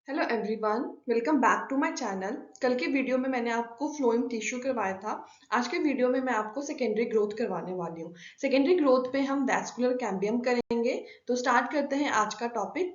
Hello everyone, welcome back to my channel. कल के video में मैंने आपको फ्लोएम टिश्यू करवाया था। आज के वीडियो में मैं आपको सेकेंडरी ग्रोथ करवाने वाली हूँ। सेकेंडरी ग्रोथ पे हम वैस्कुलर कैम्बियम करेंगे। तो स्टार्ट करते हैं आज का टॉपिक।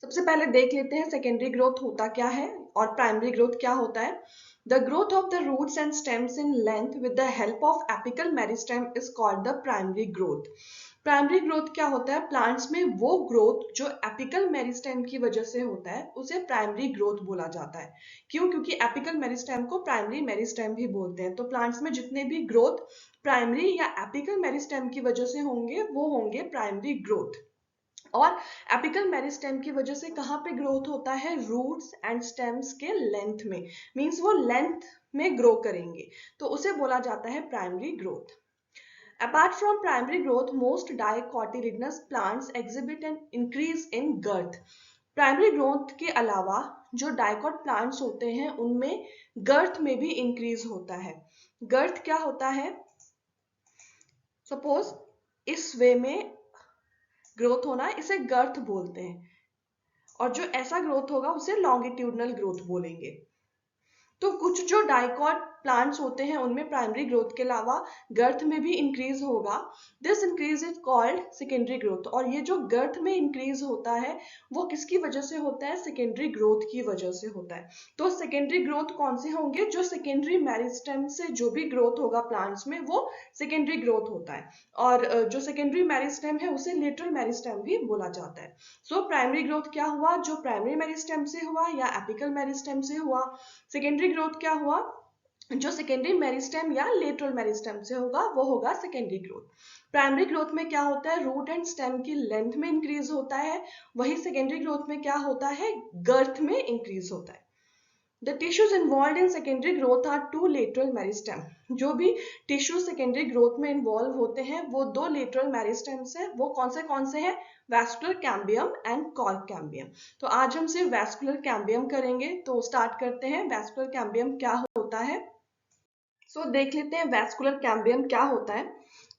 सबसे पहले देख लेते हैं सेकेंडरी ग्रोथ होता क्या है और प्राइमरी ग्रोथ क्या होता है। The growth of the roots and stems in length with the help of apical meristem is called the primary growth. Primary growth क्या होता है? प्लांट्स में वो ग्रोथ जो एपिकल मेरिस्टेम की वजह से होता है उसे प्राइमरी ग्रोथ बोला जाता है। क्यों? क्योंकि एपिकल मेरिस्टेम को प्राइमरी मेरिस्टेम भी बोलते हैं। तो प्लांट्स में जितने भी ग्रोथ प्राइमरी या एपिकल मेरिस्टेम की वजह से होंगे वो होंगे प्राइमरी ग्रोथ। और एपिकल मेरिस्टेम की वजह से कहाँ पे ग्रोथ होता है? रूट्स एंड स्टेम्स के लेंथ में। मींस वो लेंथ में ग्रो करेंगे, तो उसे बोला जाता है primary growth. Apart from primary growth, most dicotyledonous plants exhibit an increase in girth. Primary growth के अलावा जो डाइकॉट प्लांट्स होते हैं उनमें गर्थ में भी इंक्रीज होता है। गर्थ क्या होता है? सपोज इस वे में ग्रोथ होना, इसे गर्थ बोलते हैं, और जो ऐसा ग्रोथ होगा उसे लॉन्गिट्यूडनल ग्रोथ बोलेंगे। तो कुछ जो डाइकॉट प्लांट्स होते हैं उनमें प्राइमरी ग्रोथ के अलावा गर्थ में भी इंक्रीज होगा। This increase is called secondary growth. और ये जो गर्थ में इंक्रीज होता है वो किसकी वजह से होता है? सेकेंडरी ग्रोथ की वजह से होता है। तो सेकेंडरी ग्रोथ कौन से होंगे? जो सेकेंडरी मेरिस्टेम से जो भी ग्रोथ होगा प्लांट्स में वो सेकेंडरी ग्रोथ होता है। और जो सेकेंडरी मेरिस्टेम है उसे लेटरल मेरिस्टेम भी बोला जाता है। सो प्राइमरी ग्रोथ क्या हुआ? जो प्राइमरी मेरिस्टेम से हुआ या एपिकल मेरिस्टेम से हुआ। सेकेंडरी ग्रोथ क्या हुआ? जो सेकेंडरी मेरिस्टेम या लेटरल मेरिस्टेम से होगा वो होगा सेकेंडरी ग्रोथ। प्राइमरी ग्रोथ में क्या होता है? रूट एंड स्टेम की लेंथ में इंक्रीज होता है। वही सेकेंडरी ग्रोथ में क्या होता है? गर्थ में इंक्रीज होता है। The tissues involved in secondary growth are two lateral meristem. जो भी टिश्यू सेकेंडरी ग्रोथ में इन्वॉल्व होते हैं वो दो लेटरल मेरिस्टेम्स हैं। वो कौन से हैं? Vascular cambium and cork cambium. तो आज हम सिर्फ वैस्कुलर कैम्बियम करेंगे। तो स्टार्ट करते हैं। वैस्कुलर कैम्बियम क्या होता है? देख लेते हैं वैस्कुलर कैम्बियम क्या होता है।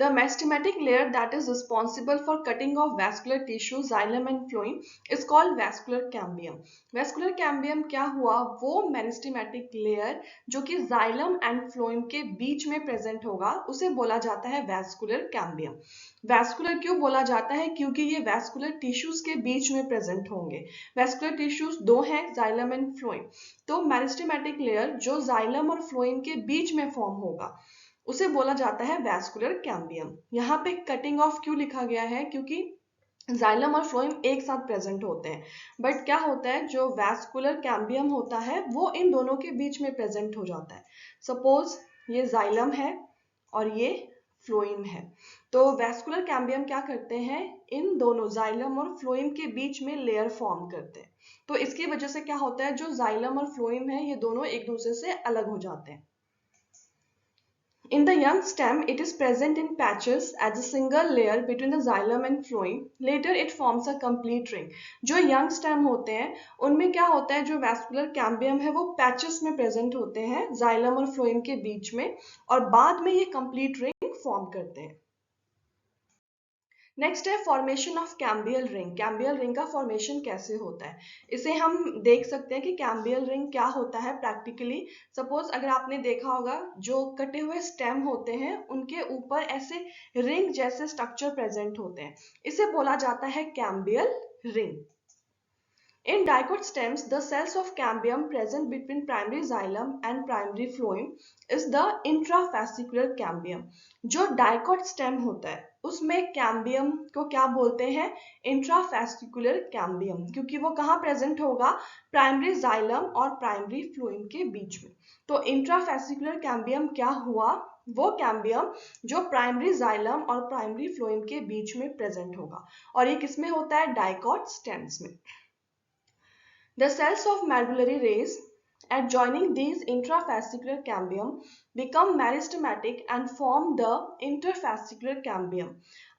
The meristematic layer that is responsible for cutting off vascular tissue, xylem and phloem is called vascular cambium. Vascular cambium क्या हुआ? वो meristematic layer जो कि xylem and phloem के बीच में present होगा उसे बोला जाता है vascular cambium. Vascular क्यों बोला जाता है? क्योंकि ये vascular tissues के बीच में present होंगे। Vascular tissues दो हैं, xylem and phloem. तो meristematic layer जो xylem और phloem के बीच में फॉर्म होगा उसे बोला जाता है वैस्कुलर कैम्बियम। यहाँ पे कटिंग ऑफ क्यों लिखा गया है? क्योंकि जाइलम और फ्लोएम एक साथ प्रेजेंट होते हैं, बट क्या होता है जो वैस्कुलर कैम्बियम होता है वो इन दोनों के बीच में प्रेजेंट हो जाता है। सपोज ये जाइलम है और ये फ्लोएम है, तो वैस्कुलर कैम्बियम क्या करते हैं? इन दोनों जाइलम और फ्लोएम के बीच में लेयर फॉर्म करते हैं। तो इसकी वजह से क्या होता है? जो जाइलम और फ्लोएम है ये दोनों एक दूसरे से अलग हो जाते हैं। In the young stem, it is present in patches as a single layer between the xylem and phloem. Later, it forms a complete ring. जो young stem होते हैं, उनमें क्या होता है? जो vascular cambium है, वो patches में present होते हैं, xylem और phloem के बीच में, और बाद में ये complete ring form करते हैं। नेक्स्ट है formation of cambial ring. Cambial ring का फॉर्मेशन कैसे होता है इसे हम देख सकते हैं कि कैम्बियल रिंग क्या होता है प्रैक्टिकली। सपोज अगर आपने देखा होगा जो कटे हुए स्टेम होते हैं उनके ऊपर ऐसे रिंग जैसे स्ट्रक्चर प्रेजेंट होते हैं, इसे बोला जाता है cambial ring. In dicot stems, the cells of cambium present between primary xylem and primary phloem is the intrafascicular cambium. जो dicot stem होता है उसमें कैम्बियम को क्या बोलते हैं? इंट्राफैस्टिकुलर कैम्बियम, क्योंकि वो कहाँ प्रेजेंट होगा? प्राइमरी जाइलम और प्राइमरी फ्लोएम के बीच में। तो इंट्राफैस्टिकुलर कैम्बियम क्या हुआ? वो कैम्बियम जो प्राइमरी जाइलम और प्राइमरी फ्लोएम के बीच में प्रेजेंट होगा, और ये किसमें होता है? डाइकॉट स्टेम्स में। The cells of medullary rays adjoining these intrafascicular cambium become meristematic and form the interfascicular cambium.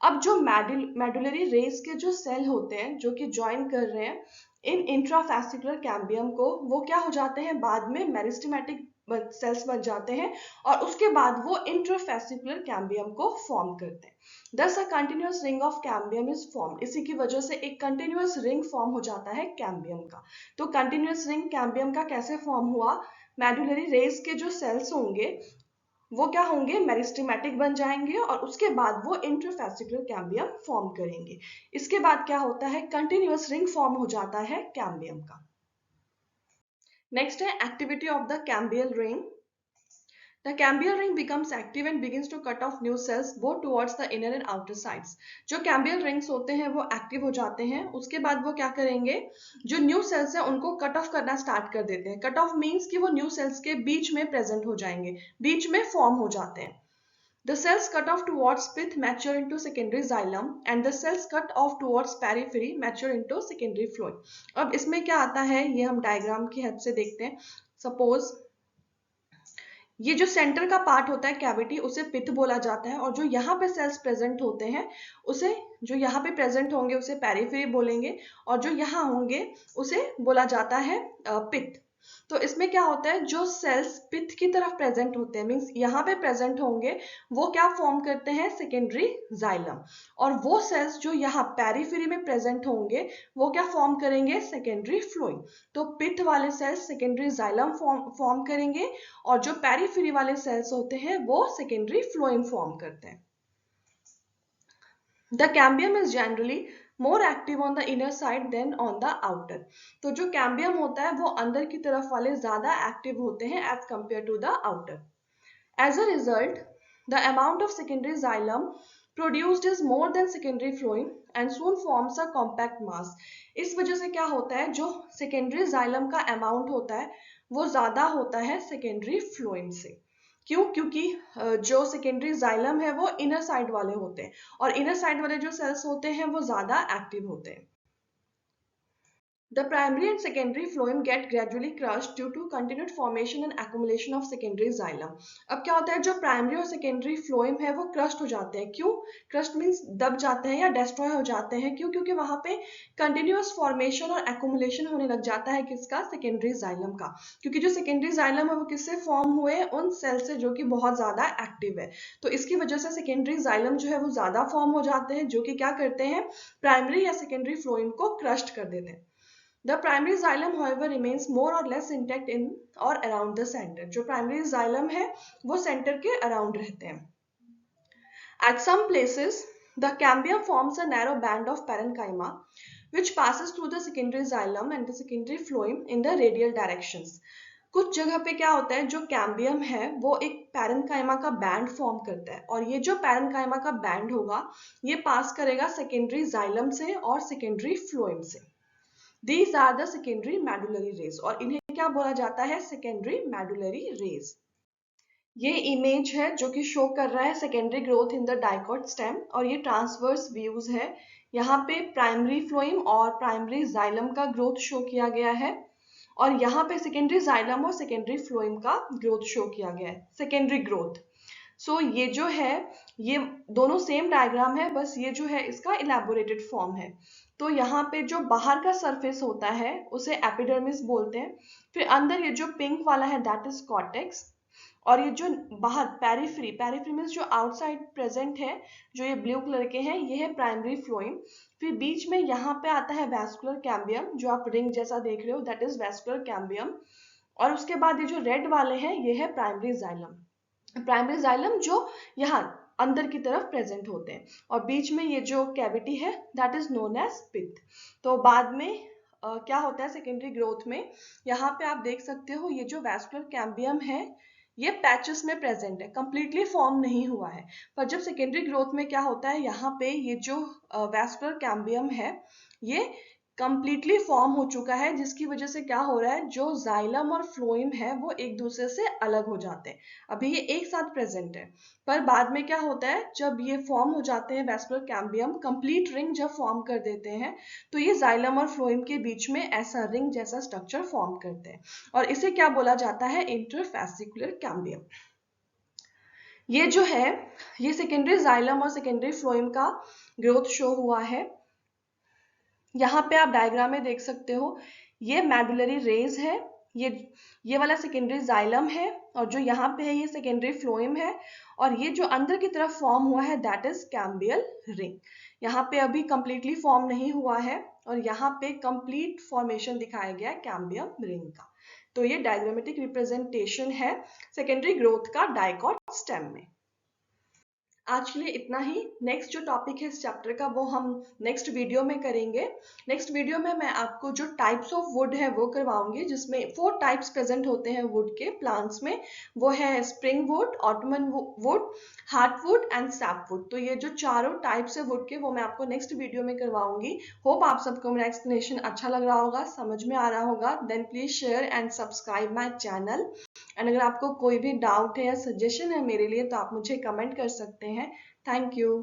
अब जो medullary rays के जो सेल होते हैं जो कि ज्वाइन कर रहे हैं इन इंट्राफैसिकुलर कैम्बियम को, वो क्या हो जाते हैं? बाद में मेरिस्टेमेटिक सेल्स बन जाते हैं और उसके बाद वो इंट्राफेसिकुलर कैम्बियम को फॉर्म करते हैं। Thus a continuous ring of cambium is formed। इसी की वजह से एक कंटिन्यूस रिंग फॉर्म हो जाता है कैम्बियम का। तो कंटिन्यूस रिंग कैम्बियम का कैसे फॉर्म हुआ? मेडुलरी रेस के जो सेल्स होंगे वो क्या होंगे, मेरिस्टेमेटिक बन जाएंगे और उसके बाद वो इंट्राफेसिकुलर कैम्बियम फॉर्म करेंगे। इसके बाद क्या होता है, कंटिन्यूस रिंग फॉर्म हो जाता है कैम्बियम का। नेक्स्ट है activity of the cambial ring. The cambial ring becomes active and begins to cut off new cells both towards the inner and outer sides। जो कैम्बियल रिंग्स होते हैं वो active हो जाते हैं, उसके बाद वो क्या करेंगे, जो न्यू सेल्स है उनको कट ऑफ करना स्टार्ट कर देते हैं। कट ऑफ मीन्स कि वो न्यू सेल्स के बीच में प्रेजेंट हो जाएंगे, बीच में फॉर्म हो जाते हैं। The cells cut off towards pith mature into secondary xylem and the cells cut off towards periphery mature into secondary phloem। अब इसमें क्या आता है ये हम डायग्राम की हेल्प से देखते हैं। सपोज ये जो सेंटर का पार्ट होता है कैविटी, उसे पिथ बोला जाता है, और जो यहाँ पे सेल्स प्रेजेंट होते हैं उसे, जो यहाँ पे प्रेजेंट होंगे उसे पेरिफेरी बोलेंगे, और जो यहाँ होंगे उसे बोला जाता है पिथ। तो इसमें क्या होता है, जो सेल्स पिथ की तरफ प्रेजेंट होते हैं, मींस यहाँ पे प्रेजेंट होंगे, वो क्या फॉर्म करते हैं, सेकेंडरी जाइलम, और वो सेल्स जो यहाँ पेरिफेरी में प्रेजेंट होंगे वो क्या फॉर्म करेंगे, सेकेंडरी फ्लोएम। तो पिथ वाले सेल्स सेकेंडरी जाइलम फॉर्म करेंगे और जो पेरिफेरी वाले सेल्स होते हैं वो सेकेंडरी फ्लोएम फॉर्म करते हैं। The cambium is generally more active on the inner side than on the outer। तो जो कैम्बियम होता है वो अंदर की तरफ वाले ज्यादा एक्टिव होते हैं as compared to the outer। As a result, the amount of secondary xylem produced is more than secondary phloem and soon forms a compact mass। इस वजह से क्या होता है, जो secondary xylem का amount होता है वो ज्यादा होता है secondary phloem से। क्यों? क्योंकि जो सेकेंडरी जाइलम है वो इनर साइड वाले होते हैं और इनर साइड वाले जो सेल्स होते हैं वो ज्यादा एक्टिव होते हैं। The primary and secondary phloem get gradually crushed due to continued formation and accumulation of secondary xylem। अब क्या होता है, जो प्राइमरी और सेकेंडरी फ्लोएम है वो क्रस्ट हो जाते हैं। क्यों? क्रस्ट मीन्स दब जाते हैं या डिस्ट्रॉय हो जाते हैं। क्यों? क्योंकि वहां पे कंटिन्यूअस फॉर्मेशन और एक्युमुलेशन होने लग जाता है किसका, सेकेंडरी जाइलम का। क्योंकि जो सेकेंडरी जाइलम है वो किससे फॉर्म हुए, उन सेल से जो कि बहुत ज्यादा एक्टिव है। तो इसकी वजह से सेकेंडरी जाइलम जो है वो ज्यादा फॉर्म हो जाते हैं, जो कि क्या करते हैं, प्राइमरी या सेकेंडरी फ्लोएम को क्रस्ट कर देते हैं। The primary xylem, however, remains more or less intact in or around the center। जो primary xylem है वो center के around रहते हैं। At some places, the cambium forms a narrow band of parenchyma which passes through the secondary xylem and the secondary phloem in the radial directions। कुछ जगह पे क्या होता है, जो कैम्बियम है वो एक पैरेन्काइमा का बैंड फॉर्म करता है, और ये जो पैरेन्काइमा का बैंड होगा ये पास करेगा सेकेंडरी जाइलम से और सेकेंडरी फ्लोएम से। These are the secondary medullary rays, और इन्हें क्या बोला जाता है, secondary medullary rays। ये इमेज है जो कि शो कर रहा है secondary growth in the dicot stem, और ये ट्रांसवर्स व्यूज है। यहाँ पे प्राइमरी फ्लोएम और प्राइमरी जाइलम का ग्रोथ शो किया गया है, और यहाँ पे सेकेंडरी जाइलम और सेकेंडरी फ्लोएम का ग्रोथ शो किया गया है, सेकेंडरी ग्रोथ। सो ये जो है ये दोनों सेम डायग्राम है, बस ये जो है इसका इलेबोरेटेड फॉर्म है। तो यहाँ पे जो बाहर का सरफेस होता है उसे एपिडर्मिस बोलते हैं, फिर अंदर ये जो पिंक वाला है दैट इज कॉर्टेक्स, और ये जो बाहर पेरिफेरी, पेरिफेरी मींस जो आउटसाइड प्रेजेंट है, जो ये ब्लू कलर के हैं ये है प्राइमरी फ्लोएम। फिर बीच में यहाँ पे आता है वैस्कुलर कैम्बियम, जो आप रिंग जैसा देख रहे हो दैट इज वैस्कुलर कैम्बियम, और उसके बाद ये जो रेड वाले हैं ये है प्राइमरी जाइलम। प्राइमरी जाइलम जो यहाँ अंदर की तरफ प्रेजेंट होते हैं, और बीच में ये जो कैविटी है दैट इज नोन एज पिथ। तो बाद में क्या होता है सेकेंडरी ग्रोथ में, यहाँ पे आप देख सकते हो ये जो वैस्कुलर कैम्बियम है ये पैचेस में प्रेजेंट है, कंप्लीटली फॉर्म नहीं हुआ है। पर जब सेकेंडरी ग्रोथ में क्या होता है, यहाँ पे ये जो वैस्कुलर कैम्बियम है ये कंप्लीटली फॉर्म हो चुका है, जिसकी वजह से क्या हो रहा है, जो जाइलम और फ्लोएम है वो एक दूसरे से अलग हो जाते हैं। अभी ये एक साथ प्रेजेंट है, पर बाद में क्या होता है, जब ये फॉर्म हो जाते हैं वैस्कुलर कैम्बियम कंप्लीट रिंग जब फॉर्म कर देते हैं तो ये जाइलम और फ्लोएम के बीच में ऐसा रिंग जैसा स्ट्रक्चर फॉर्म करते हैं, और इसे क्या बोला जाता है, इंटरफेसिकुलर कैम्बियम। ये जो है ये सेकेंडरी जाइलम और सेकेंडरी फ्लोएम का ग्रोथ शो हुआ है। यहाँ पे आप डायग्राम में देख सकते हो ये मेडुलरी रेज है, ये वाला सेकेंडरी जाइलम है, और जो यहाँ पे है ये सेकेंडरी फ्लोएम है, और ये जो अंदर की तरफ फॉर्म हुआ है दैट इज कैम्बियल रिंग। यहाँ पे अभी कंप्लीटली फॉर्म नहीं हुआ है, और यहाँ पे कंप्लीट फॉर्मेशन दिखाया गया है कैम्बियम रिंग का। तो ये डायग्रामेटिक रिप्रेजेंटेशन है सेकेंडरी ग्रोथ का डाइकॉट स्टेम में। आज के लिए इतना ही। नेक्स्ट जो टॉपिक है इस चैप्टर का वो हम नेक्स्ट वीडियो में करेंगे। नेक्स्ट वीडियो में मैं आपको जो टाइप्स ऑफ वुड है वो करवाऊंगी, जिसमें 4 टाइप्स प्रेजेंट होते हैं वुड के प्लांट्स में। वो है spring would, ottoman would, heartwood and sapwood. तो ये जो चारों टाइप्स है वुड के वो मैं आपको नेक्स्ट वीडियो में करवाऊंगी। होप आप सबको मेरा एक्सप्लेनेशन अच्छा लग रहा होगा, समझ में आ रहा होगा। Then please share and subscribe my channel. And अगर आपको कोई भी डाउट है या सजेशन है मेरे लिए तो आप मुझे कमेंट कर सकते हैं। Thank you.